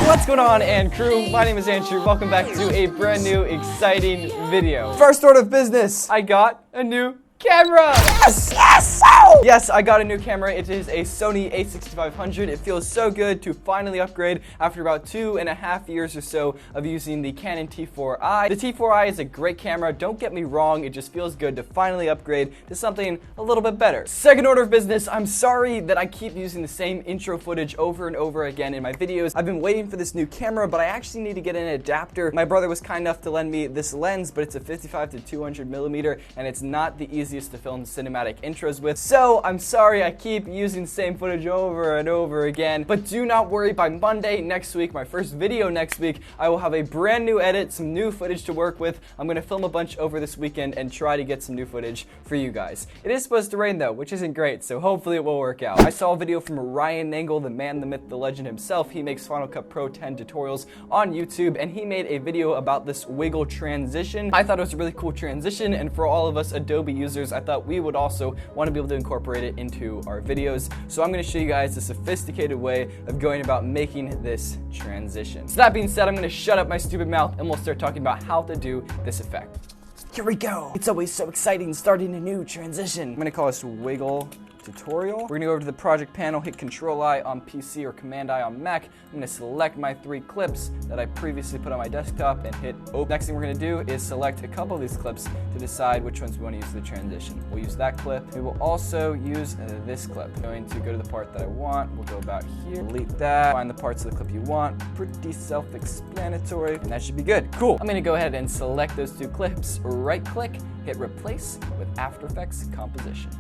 What's going on, and crew? My name is Andrew. Welcome back to a brand new exciting video. First order of business, I got a new camera. Yes, yes, oh! Yes, I got a new camera. It is a Sony a6500. It feels so good to finally upgrade after about 2.5 years or so of using the Canon T4i. The T4i is a great camera, don't get me wrong, it just feels good to finally upgrade to something a little bit better. Second order of business, I'm sorry that I keep using the same intro footage over and over again in my videos. I've been waiting for this new camera, but I actually need to get an adapter. My brother was kind enough to lend me this lens, but it's a 55 to 200 millimeter, and it's not the easiest to film cinematic intros with. So I'm sorry I keep using the same footage over and over again, but do not worry, by Monday next week, my first video next week, I will have a brand new edit, some new footage to work with. I'm gonna film a bunch over this weekend and try to get some new footage for you guys. It is supposed to rain though, which isn't great, so hopefully it will work out. I saw a video from Ryan Nangle, the man, the myth, the legend himself. He makes Final Cut Pro 10 tutorials on YouTube, and he made a video about this wiggle transition. I thought it was a really cool transition, and for all of us Adobe users, I thought we would also want to be able to incorporate it into our videos. So I'm going to show you guys a sophisticated way of going about making this transition. So that being said, I'm going to shut up my stupid mouth and we'll start talking about how to do this effect. Here we go. It's always so exciting starting a new transition. I'm going to call this wiggle tutorial. We're going to go over to the project panel, hit Control-I on PC or Command-I on Mac. I'm going to select my 3 clips that I previously put on my desktop and hit Open. Next thing we're going to do is select a couple of these clips to decide which ones we want to use for the transition. We'll use that clip. We will also use this clip. I'm going to go to the part that I want. We'll go about here, delete that, find the parts of the clip you want. Pretty self-explanatory, and that should be good. Cool. I'm going to go ahead and select those 2 clips, right-click, hit Replace with After Effects Composition.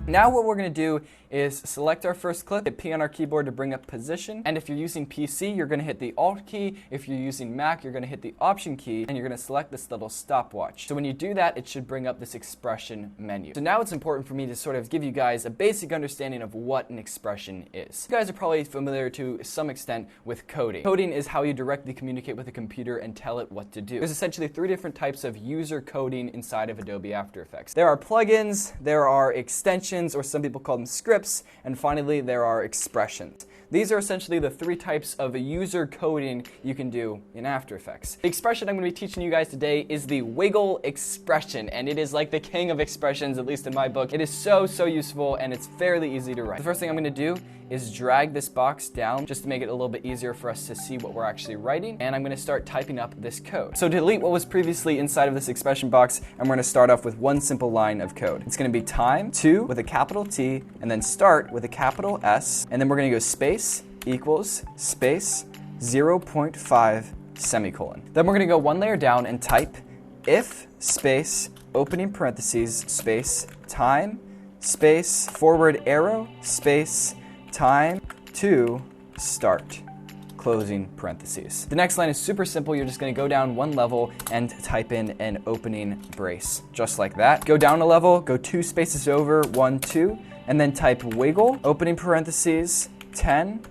Now what we're going to do is select our first clip, hit P on our keyboard to bring up position, and if you're using PC, you're going to hit the Alt key. If you're using Mac, you're going to hit the Option key, and you're going to select this little stopwatch. So when you do that, it should bring up this expression menu. So now it's important for me to sort of give you guys a basic understanding of what an expression is. You guys are probably familiar to some extent with coding. Coding is how you directly communicate with a computer and tell it what to do. There's essentially 3 different types of user coding inside of Adobe After Effects. There are plugins, there are extensions, or some people call them scripts, and finally there are expressions. These are essentially the 3 types of user coding you can do in After Effects. The expression I'm going to be teaching you guys today is the wiggle expression, and it is like the king of expressions, at least in my book. It is so useful, and it's fairly easy to write. The first thing I'm going to do is drag this box down just to make it a little bit easier for us to see what we're actually writing, and I'm going to start typing up this code. So delete what was previously inside of this expression box, and we're going to start off with one simple line of code. It's going to be time 2 with a capital T, and then start with a capital S, and then we're going to go space equals space 0.5 semicolon. Then we're going to go one layer down and type if space opening parentheses space time space forward arrow space time to start closing parentheses. The next line is super simple. You're just going to go down one level and type in an opening brace, just like that. Go down a level, go 2 spaces over, 1, 2, and then type wiggle, opening parentheses, 10,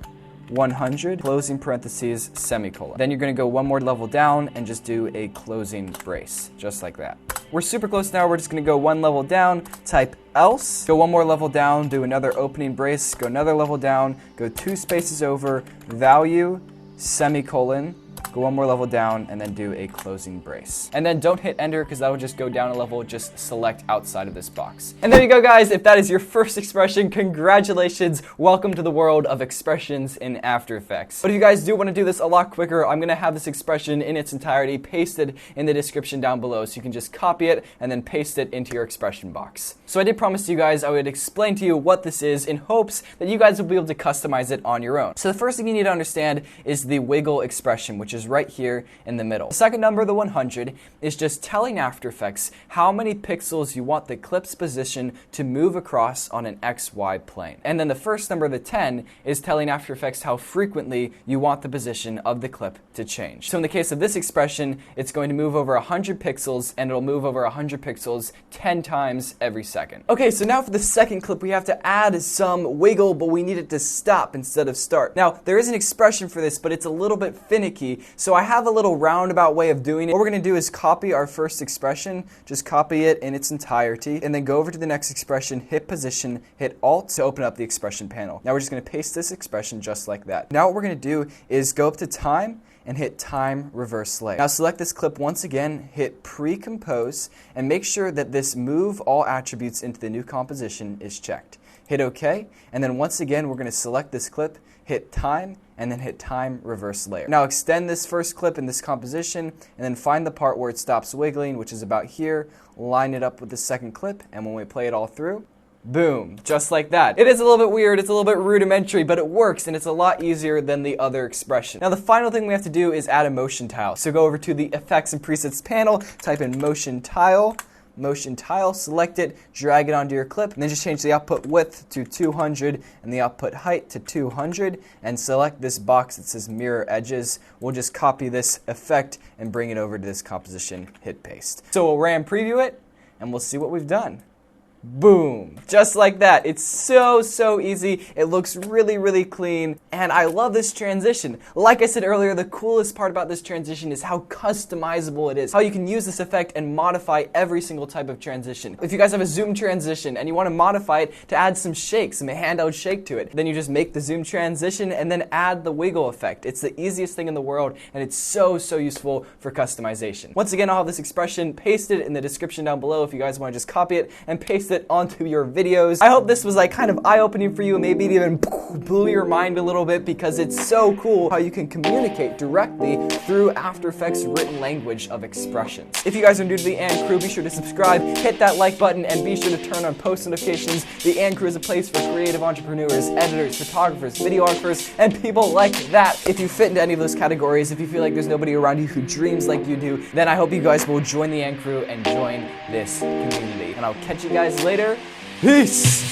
100, closing parentheses, semicolon. Then you're going to go one more level down and just do a closing brace, just like that. We're super close now. We're just going to go one level down, type else, go one more level down, do another opening brace, go another level down, go 2 spaces over, value, semicolon, go one more level down, and then do a closing brace. And then don't hit enter because that will just go down a level, just select outside of this box. And there you go, guys. If that is your first expression, congratulations. Welcome to the world of expressions in After Effects. But if you guys do want to do this a lot quicker, I'm going to have this expression in its entirety pasted in the description down below, so you can just copy it and then paste it into your expression box. So I did promise you guys I would explain to you what this is in hopes that you guys will be able to customize it on your own. So the first thing you need to understand is the wiggle expression, which is right here in the middle. The second number, the 100, is just telling After Effects how many pixels you want the clip's position to move across on an XY plane. And then the first number, the 10, is telling After Effects how frequently you want the position of the clip to change. So in the case of this expression, it's going to move over 100 pixels, and it'll move over 100 pixels 10 times every second. Okay, so now for the second clip, we have to add some wiggle, but we need it to stop instead of start. Now, there is an expression for this, but it's a little bit finicky, So I have a little roundabout way of doing it. What we're going to do is copy our first expression, just copy it in its entirety, and then go over to the next expression, hit position, hit Alt to open up the expression panel. Now we're just going to paste this expression just like that. Now what we're going to do is go up to time and hit time reverse layer. Now select this clip once again, hit pre-compose, and make sure that this move all attributes into the new composition is checked. Hit OK, and then once again we're going to select this clip, hit time, and then hit time reverse layer. Now extend this first clip in this composition, and then find the part where it stops wiggling, which is about here, line it up with the second clip, and when we play it all through, boom, just like that. It is a little bit weird, it's a little bit rudimentary, but it works, and it's a lot easier than the other expression. Now the final thing we have to do is add a motion tile. So go over to the Effects and Presets panel, type in motion tile, select it, drag it onto your clip, and then just change the output width to 200 and the output height to 200, and select this box that says mirror edges. We'll just copy this effect and bring it over to this composition, hit paste. So we'll RAM preview it, and we'll see what we've done. Boom, just like that. It's so easy. It looks really clean, and I love this transition. Like I said earlier, the coolest part about this transition is how customizable it is, how you can use this effect and modify every single type of transition. If you guys have a zoom transition and you want to modify it to add some shake, some handheld shake to it, then you just make the zoom transition and then add the wiggle effect. It's the easiest thing in the world, and it's so useful for customization. Once again, I'll have this expression pasted in the description down below if you guys want to just copy it and paste it onto your videos. I hope this was like kind of eye-opening for you, and maybe it even blew your mind a little bit, because it's so cool how you can communicate directly through After Effects written language of expressions. If you guys are new to the And Crew, be sure to subscribe, hit that like button, and be sure to turn on post notifications. The And Crew is a place for creative entrepreneurs, editors, photographers, videographers, and people like that. If you fit into any of those categories, if you feel like there's nobody around you who dreams like you do, then I hope you guys will join the And Crew and join this community. And I'll catch you guys later. Peace!